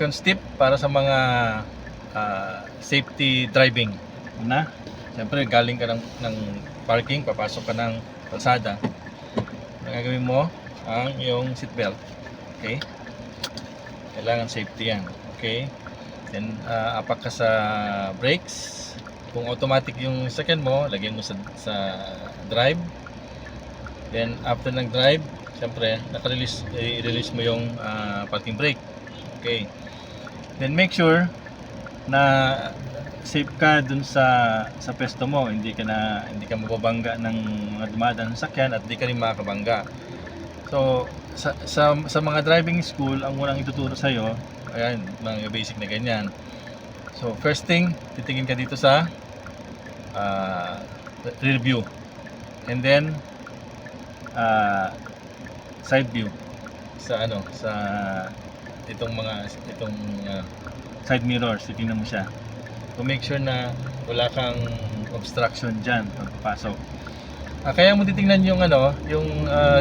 Yung tip para sa mga safety driving. Una, siyempre galing ka ng parking, papasok ka ng kalsada. Ang gagawin mo, ang iyong seatbelt. Okay? Kailangan safety yan. Okay? Then, apak ka sa brakes. Kung automatic yung second mo, lagyan mo sa drive. Then, after ng drive, siyempre, i-release mo yung parking brake. Okay. Then make sure na safe ka dun sa pwesto mo, hindi ka mababangga ng mga dumadaan sa sakyan at hindi ka rin makakabangga. So sa mga driving school, ang unang ituturo sa iyo, ayan, mga basic na ganyan. So first thing, titingin ka dito sa rear view, and then side view sa itong side mirrors. Titingnan mo siya to make sure na wala kang obstruction dyan pagpasok. Kaya mo titingnan yung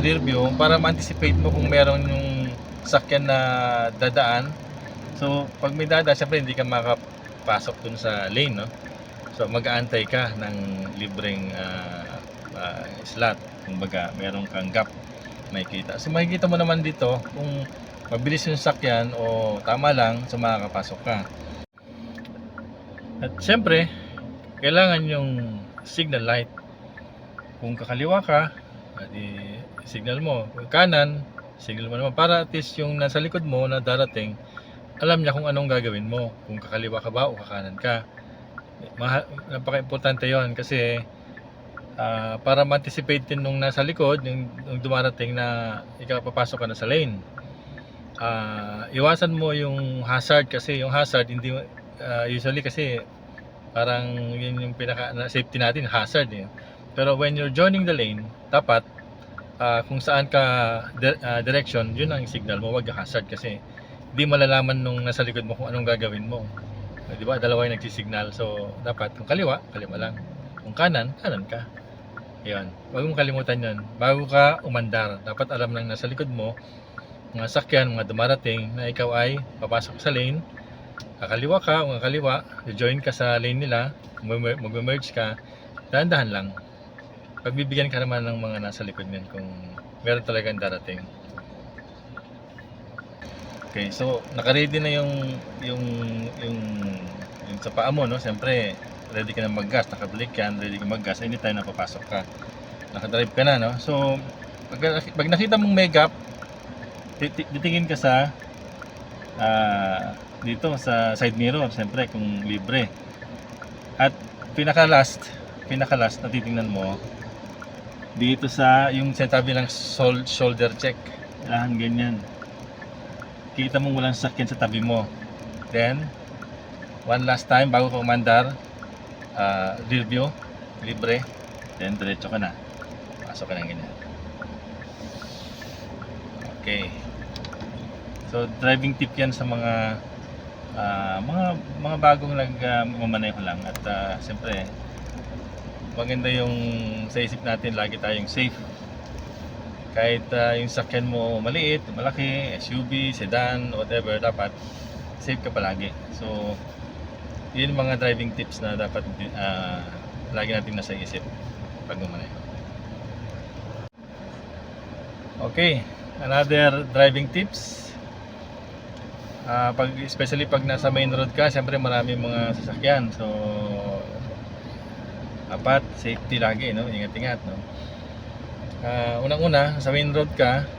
rear view para ma-anticipate mo kung meron yung sakyan na dadaan. So pag may dadaan, syempre hindi ka makapasok dun sa lane, no? So mag-aantay ka ng libreng slot, kumbaga meron kang gap makikita. So makikita mo naman dito kung mabilis yung sakyan o tama lang, so makakapasok ka. At syempre, kailangan yung signal light. Kung kakaliwa ka, di signal mo. Kung kanan, signal mo naman para at least yung nasa likod mo na darating, alam niya kung anong gagawin mo. Kung kakaliwa ka ba o kakanan ka. Napaka-importante yon kasi para ma-anticipate din nung nasa likod, yung dumarating na ikaw papasok ka na sa lane. Iwasan mo yung hazard, kasi yung hazard hindi usually kasi parang yun yung pinaka safety natin, hazard eh. Pero when you're joining the lane, dapat kung saan ka direction, yun ang signal mo, wag hazard, kasi hindi malalaman nung nasa likod mo kung anong gagawin mo. Di ba? Dalawa yung nagsisignal. So dapat kung kaliwa, kaliwa lang. Kung kanan, kanan ka. Ayun. Wag mong kalimutan yun. Bago ka umandar, dapat alam ng nasa likod mo, mga sakyan, mga dumarating, na ikaw ay papasok sa lane, kakaliwa ka o kakaliwa, join ka sa lane nila, mag-merge ka, dahan-dahan lang. Pagbibigyan ka naman ng mga nasa likod niyan kung meron talagang darating. Okay, so naka-ready na yung sa paa mo, no? Siyempre, ready ka na mag-gas, naka-brake yan, ready ka mag-gas, anytime na papasok ka. Naka-drive ka na, no? So, pag nakita mong may gap, titingin ka sa dito sa side mirror, siyempre kung libre. At pinaka-last na titingnan mo dito sa yung sinasabi ng shoulder check. Kailangan ganyan. Kita mo walang sakyan sa tabi mo. Then one last time bago ka umandar, rear view, libre, then diretso ka na. Pasok ka ng ganyan. Okay. So driving tip yan sa mga bagong nagmamaneho lang, at siyempre maganda yung sa isip natin lagi tayong safe. Kahit yung sakyan mo maliit, malaki, SUV, sedan, whatever, dapat safe ka palagi. So yun mga driving tips na dapat lagi natin nasa isip pag mamaneho. Okay, another driving tips. Especially pag nasa main road ka, siyempre marami mga sasakyan. So dapat safety lagi, no? Ingat-ingat, no? Unang-una, sa main road ka,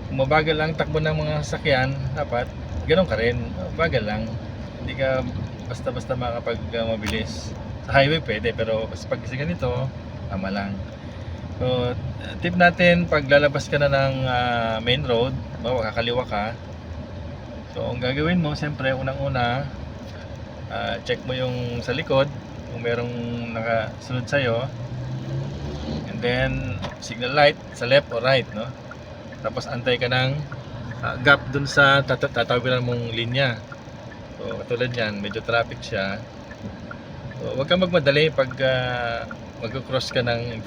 kung mabagal lang takbo ng mga sasakyan, dapat ganoon ka rin, bagal lang. Hindi ka basta-basta makapag mabilis. Sa highway pwede, pero pag kasi ganito, tama lang. So tip natin, pag lalabas ka na ng main road, kakaliwa ka, so ang gagawin mo, siyempre unang-una, check mo yung sa likod kung merong nakasunod sa'yo, and then signal light sa left or right, no? Tapos antay ka ng gap dun sa tatawiran mong linya. So katulad yan, medyo traffic siya, so huwag kang magmadali pag mag-cross ka ng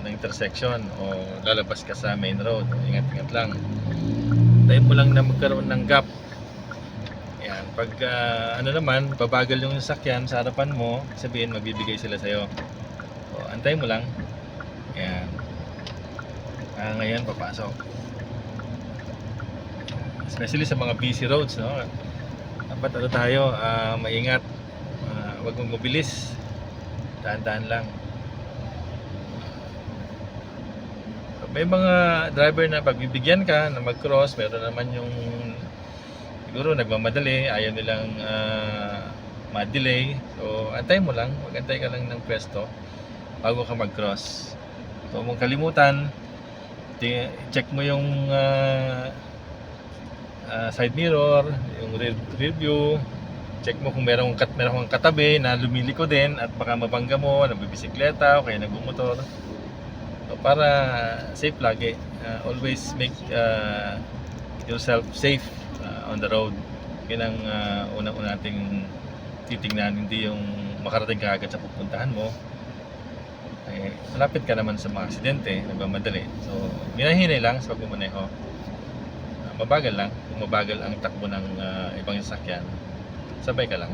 intersection o lalabas ka sa main road. Ingat-ingat lang. Tayo mo lang na magkaroon ng gap Pag ano naman, babagal yung sasakyan sa harapan mo, sabihin magbibigay sila sa'yo. So, antay mo lang. Ayan. Ngayon, papasok. Especially sa mga busy roads, no? Dapat ano tayo, maingat. Huwag mong mabilis. Dahan-dahan lang. So, may mga driver na pagbibigyan ka na mag-cross, meron naman yung siguro nagmamadali, ayaw nilang ma-delay. So, antay mo lang, mag-antay ka lang ng pwesto bago ka mag-cross. So, huwag mong kalimutan, check mo yung side mirror, yung rear view, check mo kung meron kang katabi na lumiliko din at baka mabangga mo, nagbibisikleta o kaya nagbumotor. So, para safe lagi, always make yourself safe on the road. Yan ang unang-una nating titignan, hindi yung makarating ka agad sa pupuntahan mo. Malapit ka naman sa mga aksidente, nagmamadali. So, minahinay lang sa pagmamaneho. Mabagal lang, kung mabagal ang takbo ng ibang sasakyan, sabay ka lang.